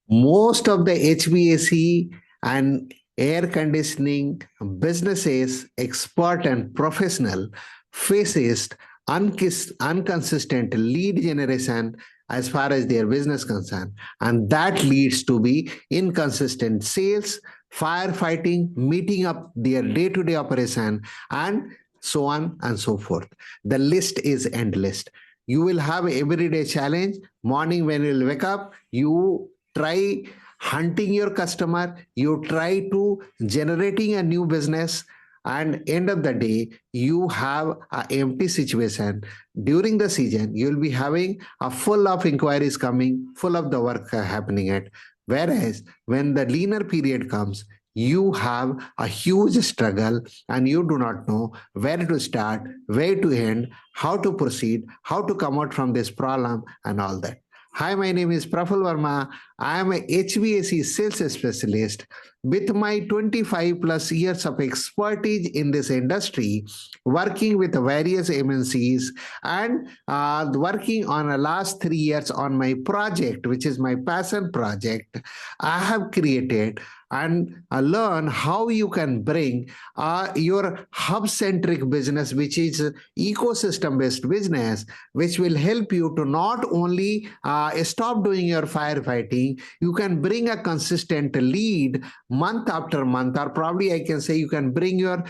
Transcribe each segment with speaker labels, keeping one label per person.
Speaker 1: Most of the HVAC and air conditioning businesses, expert and professional, faces inconsistent lead generation as far as their business concerned, and that leads to be inconsistent sales, firefighting, meeting up their day-to-day operation, and so on and so forth. The list is endless. You will have everyday challenge. Morning when you will wake up, you try hunting your customer, you try to generating a new business, and end of the day you have an empty situation. During the season you will be having a full of inquiries coming, full of the work happening at, whereas when the leaner period comes, you have a huge struggle and you do not know where to start, where to end, how to proceed, how to come out from this problem and all that. Hi, my name is Praful Varma. I am a HVAC sales specialist with my 25 plus years of expertise in this industry, working with various MNCs and working on the last 3 years on my project, which is my passion project. I have created and learn how you can bring your hub centric business, which is ecosystem based business, which will help you to not only stop doing your firefighting, you can bring a consistent lead month after month, or probably I can say you can bring your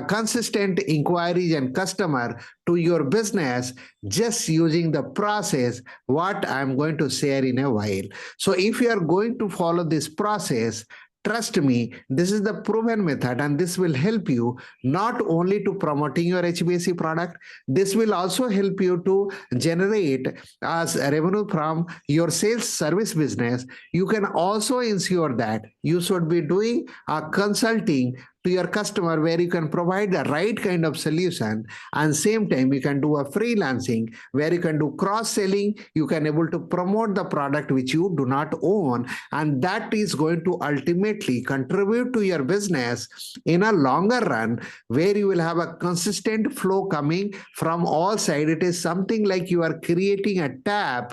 Speaker 1: consistent inquiries and customer to your business just using the process what I'm going to share in a while. So if you are going to follow this process, trust me, this is the proven method, and this will help you not only to promoting your HVAC product, this will also help you to generate as revenue from your sales service business. You can also ensure that you should be doing a consulting to your customer where you can provide the right kind of solution, and same time you can do a freelancing where you can do cross selling, you can able to promote the product which you do not own, and that is going to ultimately contribute to your business in a longer run, where you will have a consistent flow coming from all sides. It is something like you are creating a tap.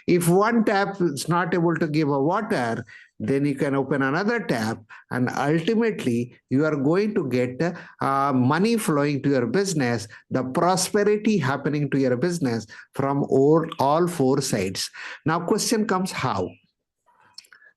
Speaker 1: If one tap is not able to give a water, then you can open another tap, and ultimately you are going to get money flowing to your business, the prosperity happening to your business from all four sides. Now question comes, how?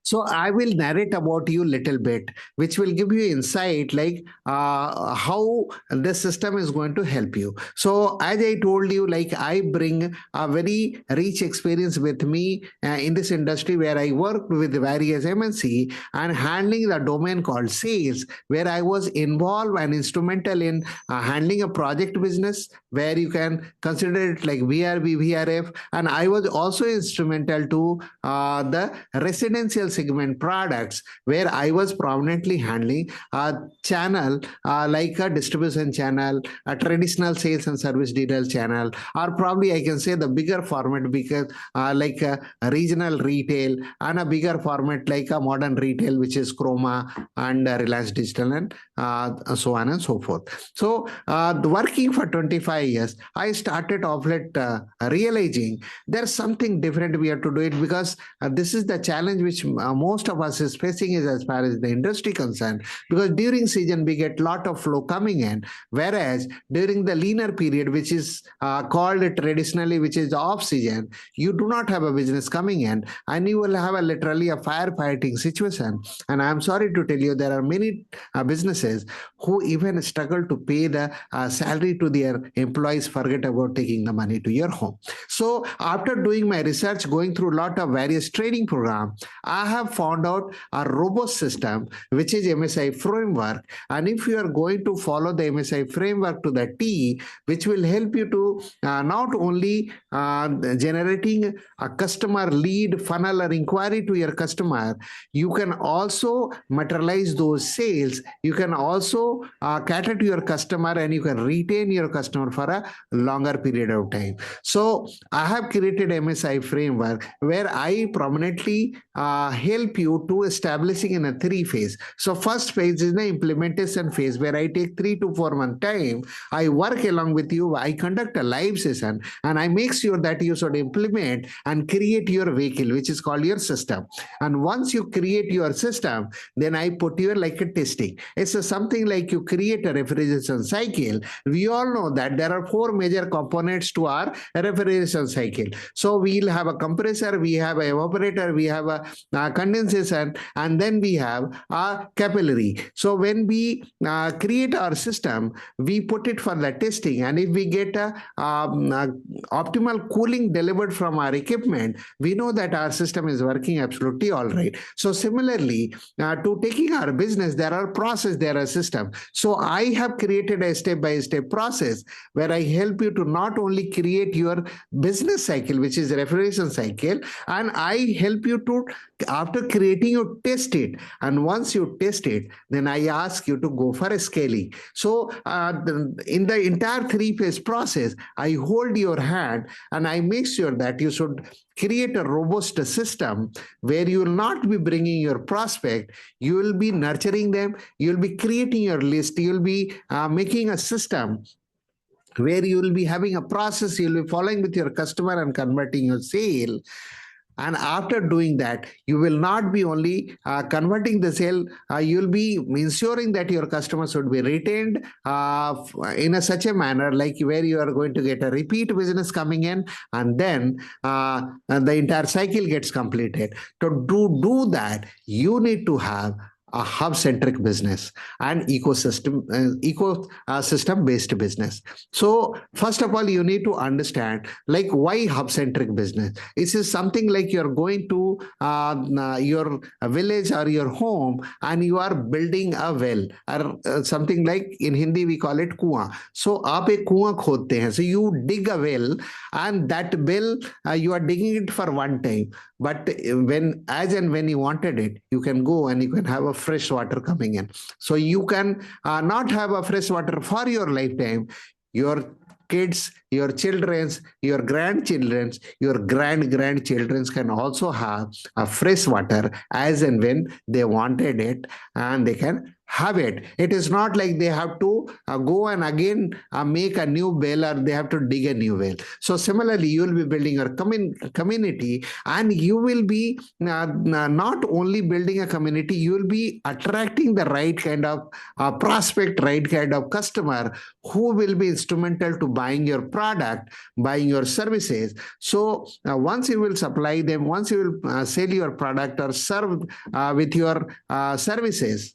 Speaker 1: So I will narrate about you little bit, which will give you insight like how this system is going to help you. So as I told you, like I bring a very rich experience with me in this industry where I worked with various MNC and handling the domain called sales, where I was involved and instrumental in handling a project business where you can consider it like VRB, VRF, and I was also instrumental to the residential segment products where I was prominently handling a channel like a distribution channel, a traditional sales and service detail channel, or probably I can say the bigger format because like a regional retail, and a bigger format like a modern retail, which is Chroma and Reliance Digital, and so on and so forth. So working for 25 years, I started off late realizing there's something different we have to do it, because this is the challenge which most of us is facing is as far as the industry concerned, because during season we get lot of flow coming in, whereas during the leaner period, which is called traditionally, which is off season, you do not have a business coming in, and you will have a literally a firefighting situation. And I'm sorry to tell you, there are many businesses who even struggle to pay the salary to their employees, forget about taking the money to your home. So after doing my research, going through a lot of various training programs, I have found out a robust system, which is MSI framework. And if you are going to follow the MSI framework to the T, which will help you to not only generating a customer lead funnel or inquiry to your customer, you can also materialize those sales. You can also cater to your customer, and you can retain your customer for a longer period of time. So I have created MSI framework where I prominently help you to establishing in a 3 phase. So first phase is the implementation phase where I take 3 to 4 month time. I work along with you. I conduct a live session and I make sure that you should implement and create your vehicle, which is called your system. And once you create your system, then I put you like a testing. It's something like you create a refrigeration cycle. We all know that there are 4 major components to our refrigeration cycle. So we'll have a compressor, we have an evaporator, we have a condensation, and then we have a capillary. So when we create our system, we put it for the testing, and if we get a optimal cooling delivered from our equipment, we know that our system is working absolutely all right. So similarly, to taking our business, there are process, there are system. So I have created a step-by-step process where I help you to not only create your business cycle, which is refrigeration cycle, and I help you to, after creating, you test it. And once you test it, then I ask you to go for a scaling. So in the entire 3 phase process, I hold your hand and I make sure that you should create a robust system where you will not be bringing your prospect, you will be nurturing them, you will be creating your list, you will be making a system where you will be having a process, you will be following with your customer and converting your sale. And after doing that, you will not be only converting the sale, you'll be ensuring that your customers would be retained in such a manner like where you are going to get a repeat business coming in, and then the entire cycle gets completed. To do that, you need to have a hub-centric business and ecosystem based business. So first of all, you need to understand like why hub-centric business. This is something like you're going to your village or your home and you are building a well, or something like in Hindi we call it kuan. So आप एक कुआं खोदते हैं. So you dig a well, and that well you are digging it for one time. But when, as and when you wanted it, you can go and you can have a fresh water coming in. So you can not have a fresh water for your lifetime. Your kids, your children's, your grandchildren's, your grandchildren's can also have a fresh water as and when they wanted it, and they can have it. It is not like they have to go and again make a new well, or they have to dig a new well. So similarly, you will be building your community, and you will be not only building a community, you will be attracting the right kind of prospect, right kind of customer who will be instrumental to buying your product, buying your services. So once you will supply them, once you will sell your product or serve with your services,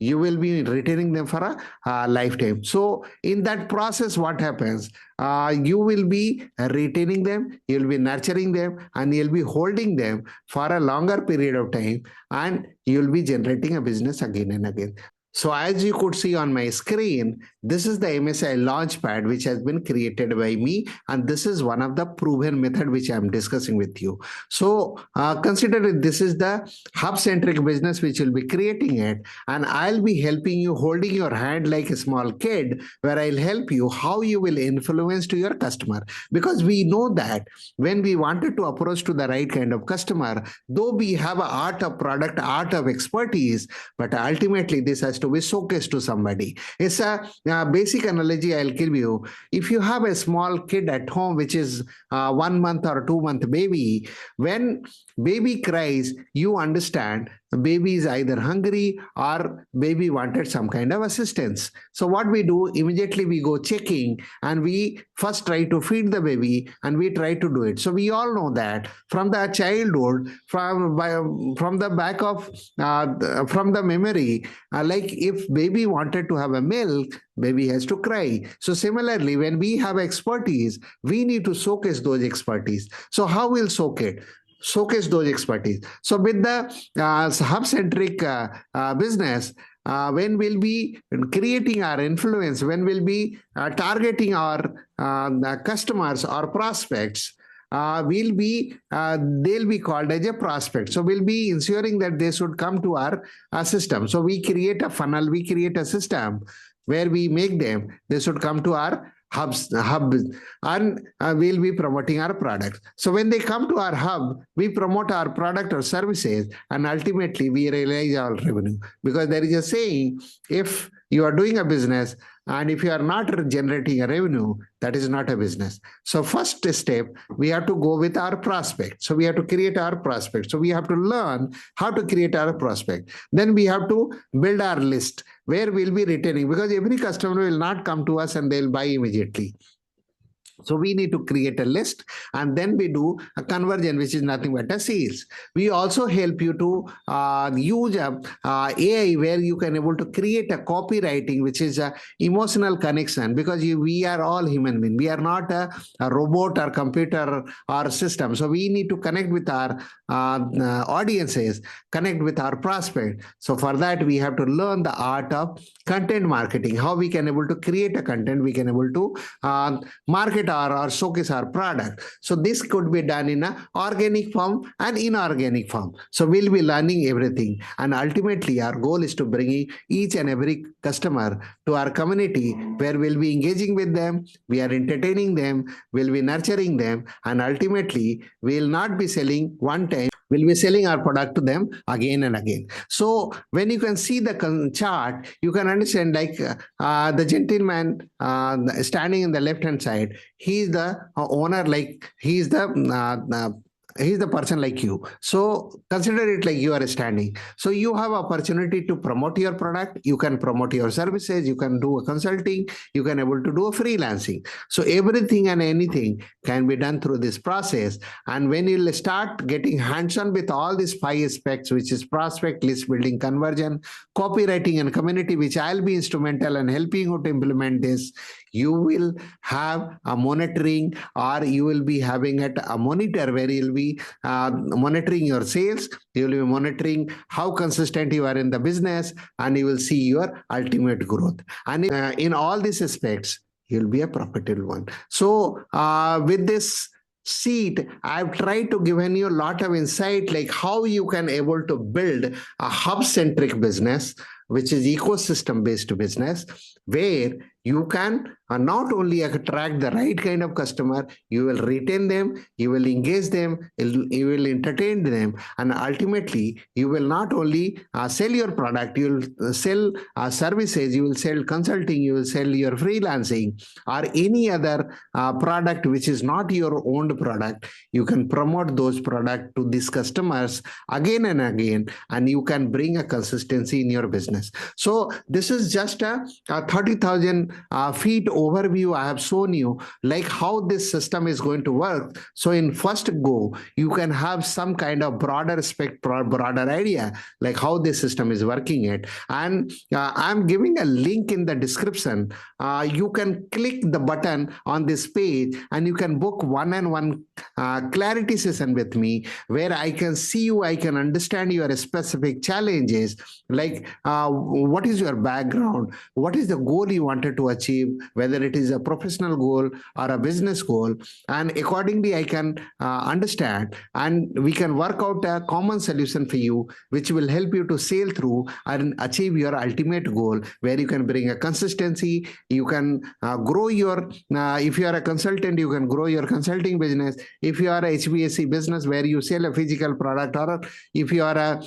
Speaker 1: you will be retaining them for a lifetime. So in that process, what happens? You will be retaining them, you will be nurturing them, and you'll be holding them for a longer period of time, and you'll be generating a business again and again. So as you could see on my screen, this is the MSI Launchpad which has been created by me, and this is one of the proven method which I'm discussing with you. So consider it, this is the hub-centric business which will be creating it, and I'll be helping you, holding your hand like a small kid, where I'll help you how you will influence to your customer. Because we know that when we wanted to approach to the right kind of customer, though we have an art of product, art of expertise, but ultimately this has to be showcased to somebody. It's a basic analogy I'll give you. If you have a small kid at home, which is 1 month or 2 month baby, when baby cries, you understand the baby is either hungry or baby wanted some kind of assistance. So what we do, immediately we go checking, and we first try to feed the baby, and we try to do it. So we all know that from the childhood, from the back of from the memory, like if baby wanted to have a milk, baby has to cry. So similarly, when we have expertise, we need to showcase those expertise. So how we'll showcase those expertise? So with the hub-centric business, when we'll be creating our influence, when we'll be targeting our customers or prospects, they'll be called as a prospect. So we'll be ensuring that they should come to our system. So we create a funnel, we create a system where we make them, they should come to our hub, and we'll be promoting our products. So when they come to our hub, we promote our product or services, and ultimately we realize our revenue. Because there is a saying, if you are doing a business and if you are not generating a revenue, that is not a business. So first step, we have to go with our prospect. So we have to create our prospect. So we have to learn how to create our prospect. Then we have to build our list where we'll be retaining, because every customer will not come to us and they'll buy immediately. So we need to create a list, and then we do a conversion, which is nothing but a sales. We also help you to use AI, where you can able to create a copywriting, which is a emotional connection, because we are all human beings. We are not a robot or computer or system. So we need to connect with our audiences, connect with our prospect. So for that, we have to learn the art of content marketing, how we can able to create a content, we can able to market or showcase our product. So this could be done in a organic form and inorganic form. So we'll be learning everything, and ultimately our goal is to bring each and every customer to our community, where we'll be engaging with them, we are entertaining them, we'll be nurturing them, and ultimately we'll not be selling one time, we'll be selling our product to them again and again. So when you can see the chart, you can understand, like the gentleman standing in the left hand side, he's the owner, like he's the person like you. So consider it like you are standing. So you have opportunity to promote your product, you can promote your services, you can do a consulting, you can able to do a freelancing. So everything and anything can be done through this process. And when you'll start getting hands-on with all these 5 aspects, which is prospect, list building, conversion, copywriting, and community, which I'll be instrumental in helping you to implement this, you will have a monitoring, or you will be having a monitor where you'll be monitoring your sales, you will be monitoring how consistent you are in the business, and you will see your ultimate growth. And in all these aspects, you'll be a profitable one. So with this seat, I've tried to give you a lot of insight, like how you can able to build a hub-centric business, which is ecosystem-based business, where you can not only attract the right kind of customer, you will retain them, you will engage them, you will entertain them, and ultimately you will not only sell your product, you will sell services, you will sell consulting, you will sell your freelancing, or any other product which is not your owned product. You can promote those products to these customers again and again, and you can bring a consistency in your business. So this is just a 30,000 feet overview I have shown you, like how this system is going to work. So in first go, you can have some kind of broader idea, like how this system is working it. And I'm giving a link in the description. You can click the button on this page, and you can book one-on-one clarity session with me, where I can see you, I can understand your specific challenges, like what is your background, what is the goal you wanted to achieve, whether it is a professional goal or a business goal, and accordingly I can understand, and we can work out a common solution for you, which will help you to sail through and achieve your ultimate goal, where you can bring a consistency, you can grow your, if you are a consultant, you can grow your consulting business. If you are a HVAC business where you sell a physical product, or if you are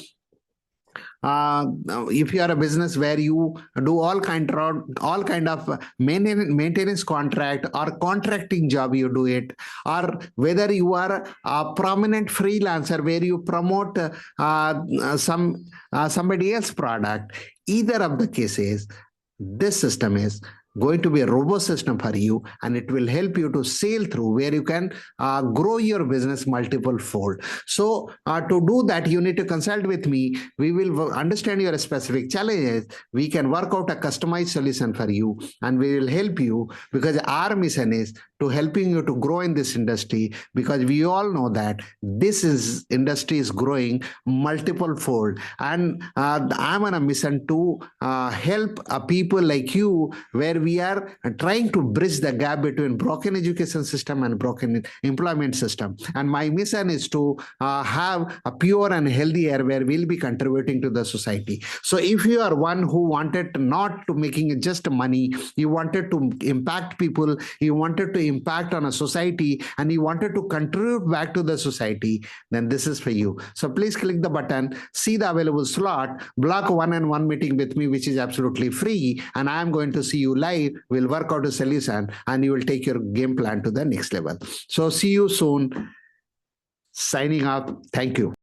Speaker 1: a business where you do all kind of maintenance contract or contracting job, you do it, or whether you are a prominent freelancer where you promote somebody else's product, either of the cases, this system is going to be a robust system for you, and it will help you to sail through, where you can grow your business multiple fold. So to do that, you need to consult with me. We will understand your specific challenges. We can work out a customized solution for you, and we will help you, because our mission is to helping you to grow in this industry, because we all know that industry is growing multiple fold, and I'm on a mission to help people like you, where we are trying to bridge the gap between broken education system and broken employment system. And my mission is to have a pure and healthy air where we'll be contributing to the society. So if you are one who wanted not to making it just money, you wanted to impact people, you wanted to impact on a society, and you wanted to contribute back to the society, then this is for you. So please click the button, see the available slot, block one-on-one meeting with me, which is absolutely free, and I am going to see you live. We'll work out a solution and you will take your game plan to the next level. So see you soon. Signing off. Thank you.